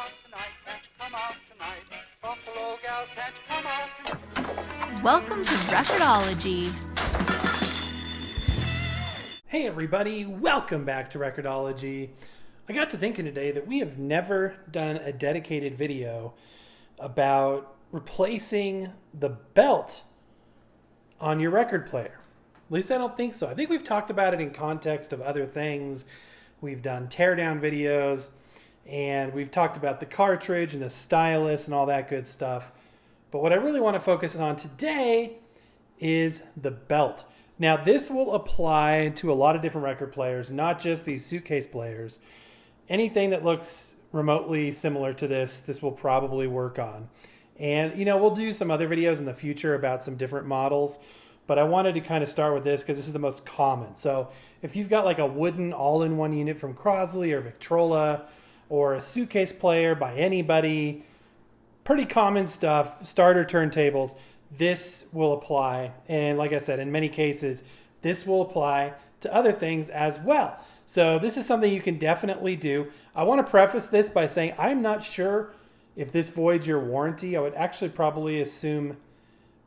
out tonight, can't you come out tonight? Buffalo gals, can't you come out tonight? Welcome to Record-ology. Hey everybody, welcome back to Record-ology. I got to thinking today that we have never done a dedicated video about replacing the belt on your record player. At least I don't think so. I think we've talked about it in context of other things. We've done teardown videos, and we've talked about the cartridge and the stylus and all that good stuff. But what I really want to focus on today is the belt. Now, this will apply to a lot of different record players, not just these suitcase players. Anything that looks remotely similar to this will probably work on. And, we'll do some other videos in the future about some different models, but I wanted to kind of start with this because this is the most common. So if you've got like a wooden all-in-one unit from Crosley or Victrola, or a suitcase player by anybody, pretty common stuff, starter turntables, this will apply. And like I said, in many cases, this will apply to other things as well. So this is something you can definitely do. I want to preface this by saying I'm not sure if this voids your warranty. I would actually probably assume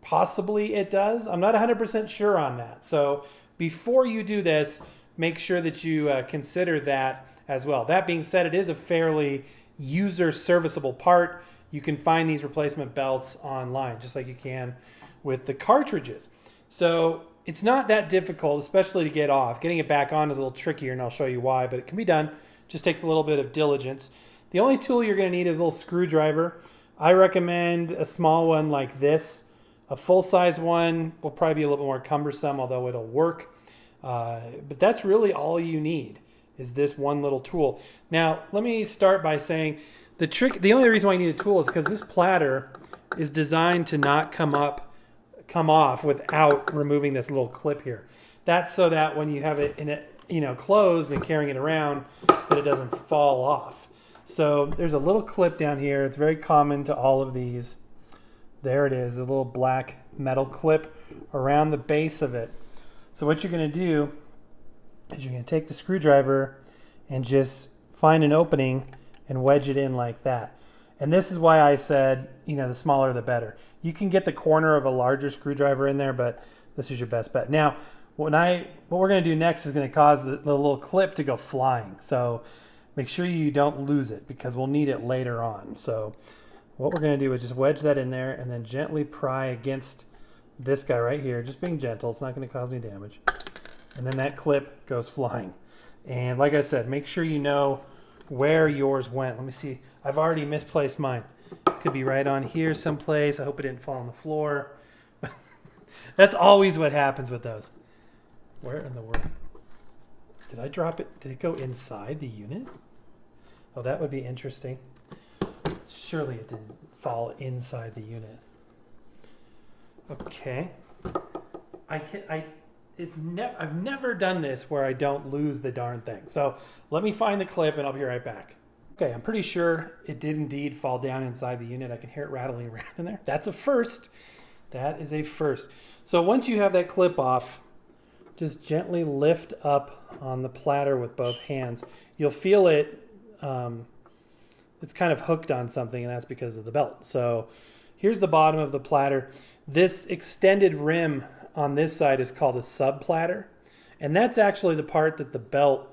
possibly it does. I'm not 100% sure on that. So before you do this, make sure that you consider that as well. That being said, it is a fairly user serviceable part. You can find these replacement belts online, just like you can with the cartridges. So it's not that difficult, especially to get off. Getting it back on is a little trickier, and I'll show you why, but it can be done. Just takes a little bit of diligence. The only tool you're going to need is a little screwdriver. I recommend a small one like this. A full-size one will probably be a little bit more cumbersome, although it'll work. But that's really all you need is this one little tool. Now, let me start by saying the only reason why you need a tool is because this platter is designed to not come off without removing this little clip here. That's so that when you have it in it, closed and carrying it around, that it doesn't fall off. So there's a little clip down here. It's very common to all of these. There it is, a little black metal clip around the base of it. So what you're going to do is you're going to take the screwdriver and just find an opening and wedge it in like that. And this is why I said, the smaller the better. You can get the corner of a larger screwdriver in there, but this is your best bet. Now, what we're going to do next is going to cause the little clip to go flying. So make sure you don't lose it because we'll need it later on. So what we're going to do is just wedge that in there and then gently pry against this guy right here. Just being gentle. It's not going to cause any damage. And then that clip goes flying. And like I said, make sure you know where yours went. Let me see. I've already misplaced mine. Could be right on here someplace. I hope it didn't fall on the floor. That's always what happens with those. Where in the world? Did I drop it? Did it go inside the unit? Oh, that would be interesting. Surely it didn't fall inside the unit. Okay. I've never done this where I don't lose the darn thing. So let me find the clip and I'll be right back. Okay, I'm pretty sure it did indeed fall down inside the unit. I can hear it rattling around in there. That's a first. That is a first. So once you have that clip off, just gently lift up on the platter with both hands. You'll feel it. It's kind of hooked on something, and that's because of the belt. So here's the bottom of the platter. This extended rim on this side is called a sub-platter, and that's actually the part that the belt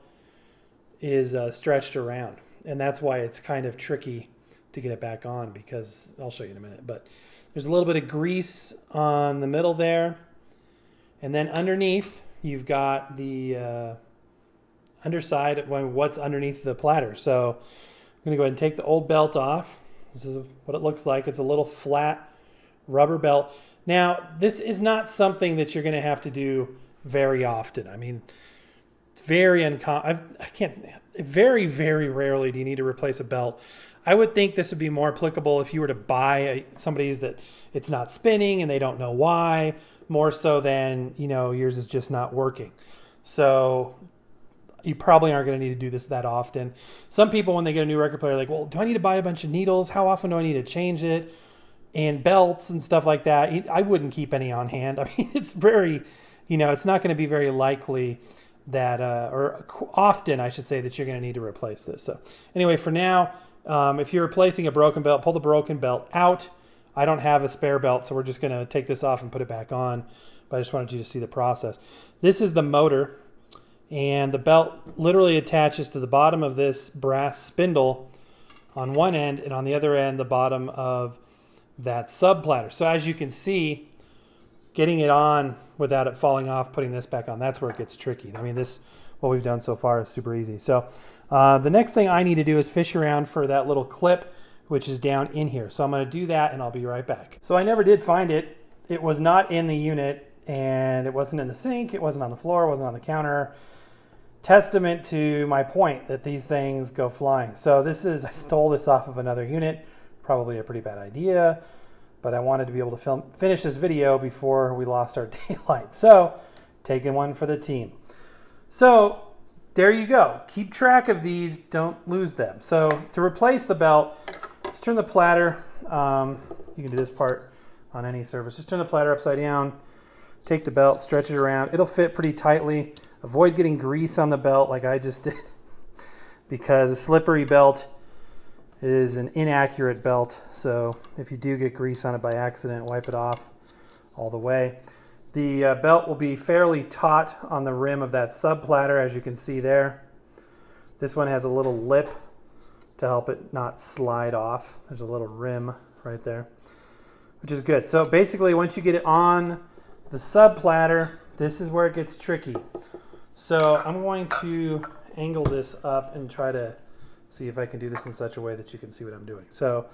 is stretched around, and that's why it's kind of tricky to get it back on, because I'll show you in a minute. But there's a little bit of grease on the middle there, and then underneath you've got the underside, what's underneath the platter. So I'm going to go ahead and take the old belt off. This is what it looks like. It's a little flat rubber belt. Now, this is not something that you're going to have to do very often. I mean, it's very uncommon. Very, very rarely do you need to replace a belt. I would think this would be more applicable if you were to buy somebody's that it's not spinning and they don't know why, more so than, yours is just not working. So you probably aren't going to need to do this that often. Some people, when they get a new record player, are like, well, do I need to buy a bunch of needles? How often do I need to change it? And belts and stuff like that. I wouldn't keep any on hand. I mean, it's very, it's not going to be very likely that, or often I should say, that you're going to need to replace this. So anyway, for now, If you're replacing a broken belt, pull the broken belt out. I don't have a spare belt, so we're just going to take this off and put it back on. But I just wanted you to see the process. This is the motor, and the belt literally attaches to the bottom of this brass spindle on one end, and on the other end, the bottom of that sub platter. So as you can see, getting it on without it falling off, putting this back on, that's where it gets tricky. I mean, what we've done so far is super easy. So the next thing I need to do is fish around for that little clip, which is down in here. So I'm going to do that, and I'll be right back. So I never did find it. It was not in the unit, and it wasn't in the sink. It wasn't on the floor. It wasn't on the counter. Testament to my point that these things go flying. So I stole this off of another unit. Probably a pretty bad idea, but I wanted to be able to finish this video before we lost our daylight. So taking one for the team. So there you go. Keep track of these. Don't lose them. So to replace the belt, just turn the platter. You can do this part on any surface. Just turn the platter upside down. Take the belt, stretch it around. It'll fit pretty tightly. Avoid getting grease on the belt like I just did, because a slippery belt is an inaccurate belt. So if you do get grease on it by accident, wipe it off all the way. The belt will be fairly taut on the rim of that sub platter, as you can see there. This one has a little lip to help it not slide off. There's a little rim right there, which is good. So basically, once you get it on the sub platter, this is where it gets tricky. So I'm going to angle this up and try to see if I can do this in such a way that you can see what I'm doing. So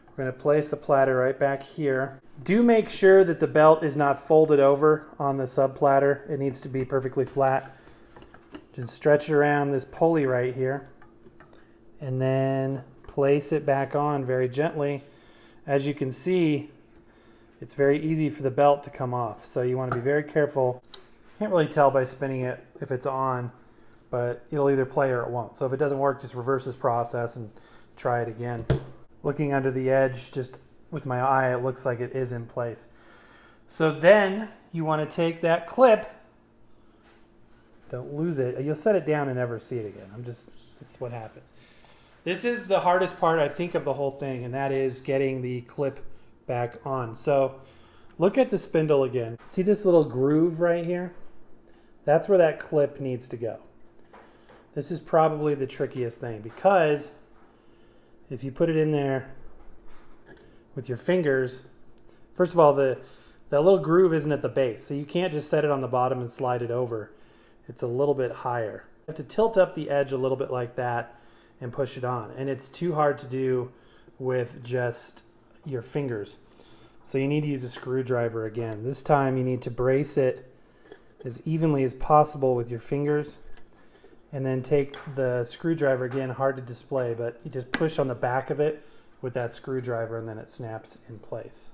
we're going to place the platter right back here. Do make sure that the belt is not folded over on the sub platter. It needs to be perfectly flat. Just stretch it around this pulley right here, and then place it back on very gently. As you can see, it's very easy for the belt to come off. So you want to be very careful. Can't really tell by spinning it if it's on, but it'll either play or it won't. So if it doesn't work, just reverse this process and try it again. Looking under the edge, just with my eye, it looks like it is in place. So then you want to take that clip. Don't lose it. You'll set it down and never see it again. It's what happens. This is the hardest part, I think, of the whole thing, and that is getting the clip back on. So look at the spindle again. See this little groove right here? That's where that clip needs to go. This is probably the trickiest thing, because if you put it in there with your fingers, first of all, that little groove isn't at the base, so you can't just set it on the bottom and slide it over. It's a little bit higher. You have to tilt up the edge a little bit like that and push it on, and it's too hard to do with just your fingers. So you need to use a screwdriver again. This time you need to brace it as evenly as possible with your fingers, and then take the screwdriver, again, hard to display, but you just push on the back of it with that screwdriver, and then it snaps in place.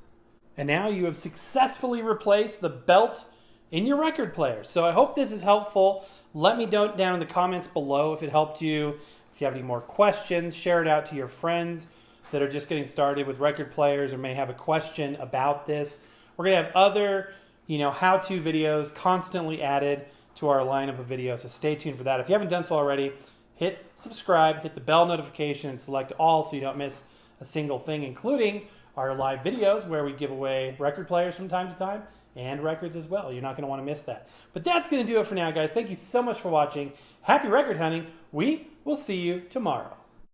And now you have successfully replaced the belt in your record player. So I hope this is helpful. Let me know down in the comments below if it helped you. If you have any more questions, share it out to your friends that are just getting started with record players or may have a question about this. We're going to have other, how-to videos constantly added to our lineup of videos, so stay tuned for that. If you haven't done so already, hit subscribe, hit the bell notification, and select all so you don't miss a single thing, including our live videos where we give away record players from time to time and records as well. You're not going to want to miss that. But that's going to do it for now, guys. Thank you so much for watching. Happy record hunting. We will see you tomorrow.